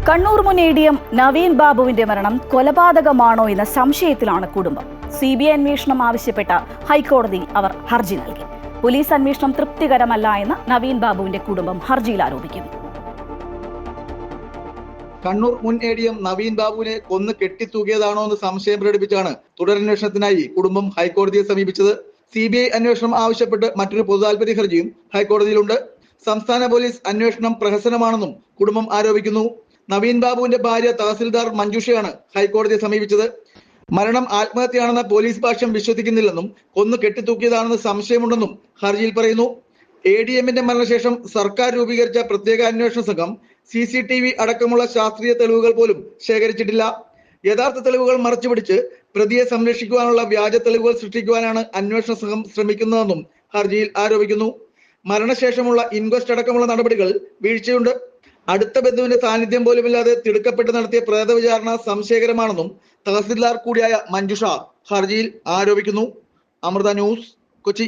കണ്ണൂർ മുൻ ADM നവീൻ ബാബുവിന്റെ മരണം കൊലപാതകമാണോ എന്ന സംശയത്തിലാണ് കുടുംബം. CBI അന്വേഷണം ആവശ്യപ്പെട്ട് ഹൈക്കോടതിയിൽ അവർ ഹർജി നൽകി. പോലീസ് അന്വേഷണം തൃപ്തികരമല്ല എന്ന് നവീൻ ബാബുവിന്റെ കുടുംബം ഹർജിയിൽ ആരോപിക്കുന്നു. കണ്ണൂർ മുൻ ADM നവീൻ ബാബുവിനെ കൊന്ന് കെട്ടിത്തൂക്കിയതാണോ എന്ന് സംശയം പ്രകടിപ്പിച്ചാണ് തുടരന്വേഷണത്തിനായി കുടുംബം ഹൈക്കോടതിയെ സമീപിച്ചത്. CBI അന്വേഷണം ആവശ്യപ്പെട്ട് മറ്റൊരു പൊതുതാൽപര്യ ഹർജിയും ഹൈക്കോടതിയിലുണ്ട്. സംസ്ഥാന പോലീസ് അന്വേഷണം പ്രഹസനമാണെന്നും കുടുംബം ആരോപിക്കുന്നു. നവീൻ ബാബുവിന്റെ ഭാര്യ തഹസിൽദാർ മഞ്ജുഷയാണ് ഹൈക്കോടതിയെ സമീപിച്ചത്. മരണം ആത്മഹത്യയാണെന്ന പോലീസ് ഭാഷ്യം വിശ്വസിക്കുന്നില്ലെന്നും കൊന്നു കെട്ടിത്തൂക്കിയതാണെന്ന് സംശയമുണ്ടെന്നും ഹർജിയിൽ പറയുന്നു. ADMന്റെ മരണശേഷം സർക്കാർ രൂപീകരിച്ച പ്രത്യേക അന്വേഷണ സംഘം CCTV അടക്കമുള്ള ശാസ്ത്രീയ തെളിവുകൾ പോലും ശേഖരിച്ചിട്ടില്ല. യഥാർത്ഥ തെളിവുകൾ മറച്ചുപിടിച്ച് പ്രതിയെ സംരക്ഷിക്കുവാനുള്ള വ്യാജ തെളിവുകൾ സൃഷ്ടിക്കുവാനാണ് അന്വേഷണ സംഘം ശ്രമിക്കുന്നതെന്നും ഹർജിയിൽ ആരോപിക്കുന്നു. മരണശേഷമുള്ള ഇൻക്വസ്റ്റ് അടക്കമുള്ള നടപടികൾ വീഴ്ചയുണ്ട്. അടുത്ത ബന്ധുവിന്റെ സാന്നിധ്യം പോലുമില്ലാതെ തിടുക്കപ്പെട്ട് നടത്തിയ പ്രേതവിചാരണ സംശയകരമാണെന്നും തഹസിൽദാർ കൂടിയായ മഞ്ജുഷ ഹർജിയിൽ ആരോപിക്കുന്നു. അമൃത ന്യൂസ്, കൊച്ചി.